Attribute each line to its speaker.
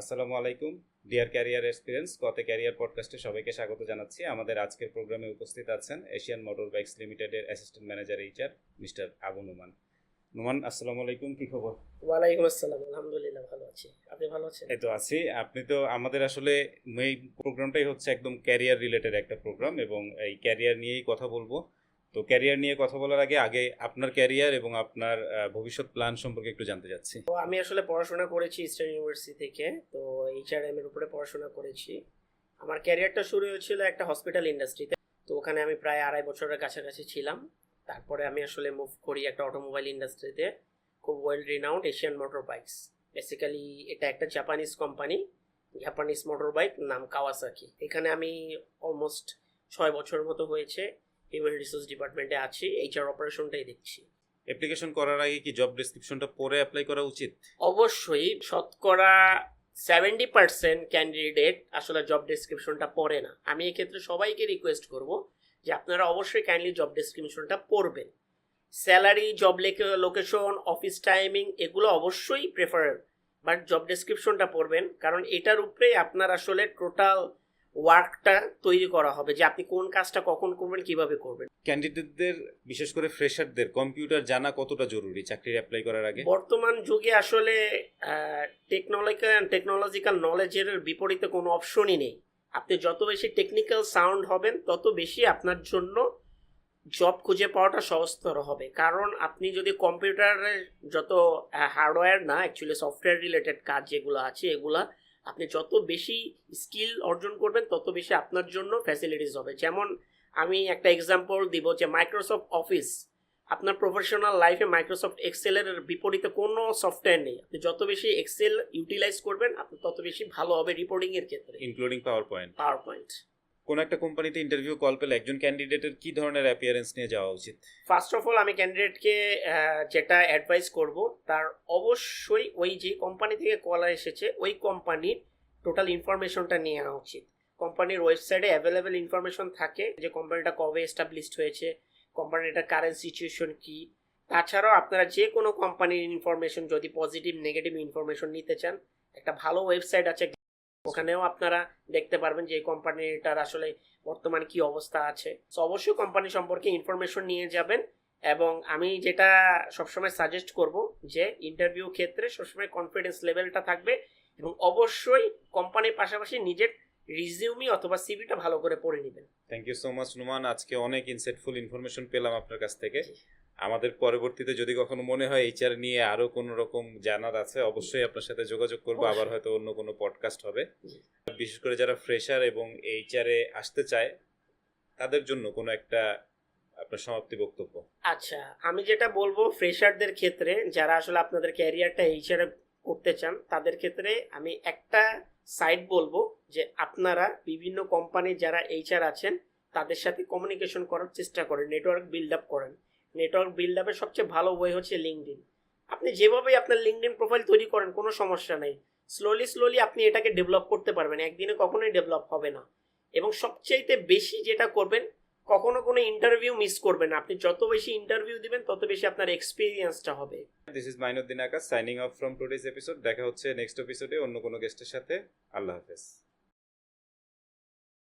Speaker 1: আসসালামু আলাইকুম deer career experience কতে ক্যারিয়ার পডকাস্টে সবাইকে স্বাগত জানাচ্ছি। আমাদের আজকের প্রোগ্রামে উপস্থিত আছেন এশিয়ান মোটর বাইকস লিমিটেডের assistant manager HR mister Abu Noman. Noman, আসসালামু আলাইকুম, কি খবর?
Speaker 2: ওয়ালাইকুম আসসালাম, আলহামদুলিল্লাহ ভালো আছি। আপনি ভালো আছেন?
Speaker 1: এই তো আছি। আপনি তো আমাদের আসলে এই প্রোগ্রামটাই হচ্ছে একদম ক্যারিয়ার রিলেটেড একটা প্রোগ্রাম এবং এই ক্যারিয়ার নিয়েই কথা বলবো। তো ক্যারিয়ার নিয়ে কথা বলার আগে আগে আপনার ক্যারিয়ার এবং আপনার ভবিষ্যৎ প্ল্যান সম্পর্কে একটু জানতে চাচ্ছি।
Speaker 2: তো আমি আসলে পড়াশোনা করেছি ইস্টার্ন ইউনিভার্সিটি থেকে। তো এইচআরএম এর উপরে পড়াশোনা করেছি। আমার ক্যারিয়ারটা শুরু হয়েছিল একটা হসপিটাল ইন্ডাস্ট্রিতে। তো ওখানে আমি প্রায় 2.5 বছরের কাছাকাছি ছিলাম। তারপরে আমি আসলে মুভ করি একটা অটোমোবাইল ইন্ডাস্ট্রিতে, খুব well renowned Asian motor bikes. Basically এটা একটা Japanese company, Japanese motor bike, নাম কাওয়াসাকি। এখানে আমি অলমোস্ট 6 বছর মতো হয়েছে হিউম্যান রিসোর্স ডিপার্টমেন্টে আছি, এইচআর অপারেশনটাই দেখছি।
Speaker 1: অ্যাপ্লিকেশন করার আগে কি জব ডেসক্রিপশনটা পড়ে অ্যাপ্লাই করা উচিত?
Speaker 2: অবশ্যই শতকরা 70% ক্যান্ডিডেট আসলে জব ডেসক্রিপশনটা পড়ে না। আমি এক্ষেত্রে সবাইকে রিকোয়েস্ট করব যে আপনারা অবশ্যই কাইন্ডলি জব ডেসক্রিপশনটা পড়বেন। Salary, job location, office timing এগুলো অবশ্যই প্রেফারেবল, বাট জব ডেসক্রিপশনটা পড়বেন, কারণ এটার উপরেই আপনার আসলে টোটাল ওয়ার্কটা তৈরি করা হবে যে আপনি কোন কাজটা কখন করবেন, কিভাবে করবেন।
Speaker 1: ক্যান্ডিডেটদের, বিশেষ করে ফ্রেশারদের কম্পিউটার জানা কতটা জরুরি চাকরির অ্যাপ্লাই করার আগে?
Speaker 2: বর্তমান যুগে আসলে টেকনোলজিক্যাল নলেজের বিপরীতে কোনো অপশনই নেই। আপনি যত বেশি টেকনিক্যাল সাউন্ড হবেন তত বেশি আপনার জন্য জব খুঁজে পাওয়াটা সহজতর হবে। কারণ আপনি যদি কম্পিউটারের যত হার্ডওয়্যার না, অ্যাকচুয়ালি সফটওয়্যার রিলেটেড কাজ যেগুলো আছে এগুলা আপনি যত বেশি স্কিল অর্জন করবেন তত বেশি আপনার জন্য ফ্যাসিলিটিস হবে। যেমন আমি একটা এক্সাম্পল দিব যে মাইক্রোসফট অফিস, আপনার প্রফেশনাল লাইফে মাইক্রোসফট এক্সেলের বিপরীতে কোনো সফটওয়্যার নেই। আপনি যত বেশি এক্সেল ইউটিলাইজ করবেন আপনি তত বেশি ভালো হবে রিপোর্টিং এর ক্ষেত্রে,
Speaker 1: ইনক্লুডিং পাওয়ার পয়েন্ট। কোন একটা কোম্পানিতে ইন্টারভিউ কল পেলে একজন ক্যান্ডিডেটের কি ধরনের অ্যাপিয়ারেন্স নিয়ে যাওয়া উচিত?
Speaker 2: ফার্স্ট অফ অল আমি ক্যান্ডিডেটকে যেটা অ্যাডভাইস করব, তার অবশ্যই ওই যে কোম্পানি থেকে কল এসেছে ওই কোম্পানির টোটাল ইনফরমেশনটা নেওয়া উচিত। কোম্পানির ওয়েবসাইটে অ্যাভেলেবেল ইনফরমেশন থাকে যে কোম্পানিটা কবে এস্টাবলিশড হয়েছে, কোম্পানিটার কারেন্ট সিচুয়েশন কি। তাছাড়াও আপনারা যে কোনো কোম্পানির ইনফরমেশন, যদি পজিটিভ নেগেটিভ ইনফরমেশন নিতে চান, একটা ভালো ওয়েবসাইট আছে, ওখানেও আপনারা দেখতে পারবেন যে এই কোম্পানিটার আসলে বর্তমানে কি অবস্থা আছে। সো অবশ্যই কোম্পানি সম্পর্কে ইনফরমেশন নিয়ে যাবেন। এবং আমি যেটা সবসময় সাজেস্ট করব যে ইন্টারভিউ ক্ষেত্রে সবসময় কনফিডেন্স লেভেলটা থাকবে এবং অবশ্যই কোম্পানির পাশাপাশি নিজের রিজিউমি অথবা সিভিটা ভালো করে পড়ে নেবেন।
Speaker 1: Thank you so much Noman, আজকে অনেক ইনসাইটফুল ইনফরমেশন পেলাম আপনার কাছ থেকে। আমাদের পরবর্তীতে যদি কখনো মনে হয় এইচআর নিয়ে আরো কোনো রকম জানার আছে, অবশ্যই আপনার সাথে যোগাযোগ করবো। আবার হয়তো অন্য কোনো পডকাস্ট হবে। বিশেষ করে যারা ফ্রেশার এবং এইচআরে আসতে চায় তাদের জন্য কোনো একটা আপনার সমাপ্তি বক্তব্য।
Speaker 2: আচ্ছা, আমি যেটা বলবো ফ্রেশারদের ক্ষেত্রে, যারা আসলে আপনাদের ক্যারিয়ারটা এইচআরে করতে চান, তাদের ক্ষেত্রে আমি একটা সাইট বলবো যে আপনারা বিভিন্ন কোম্পানির যারা এইচআর আছেন তাদের সাথে কমিউনিকেশন করার চেষ্টা করেন, নেটওয়ার্ক বিল্ড আপ করেন। নেটওয়ার্ক বিল্ড আপের সবচেয়ে ভালো ওয়ে হচ্ছে লিঙ্কডইন। আপনি যেভাবেই আপনার লিঙ্কডইন প্রোফাইল তৈরি করেন কোনো সমস্যা নেই, স্লোলি আপনি এটাকে ডেভেলপ করতে পারবেন, একদিনে কখনোই ডেভেলপ হবে না। এবং সবচাইতে বেশি যেটা করবেন, কখনো কোনো ইন্টারভিউ মিস করবেন না। আপনি যত বেশি ইন্টারভিউ দিবেন তত বেশি আপনার এক্সপিরিয়েন্সটা হবে।
Speaker 1: This is Mainuddin Akash signing off from today's episode. দেখা হচ্ছে নেক্সট এপিসোডে অন্য কোনো গেস্টের সাথে। আল্লাহ হাফেজ।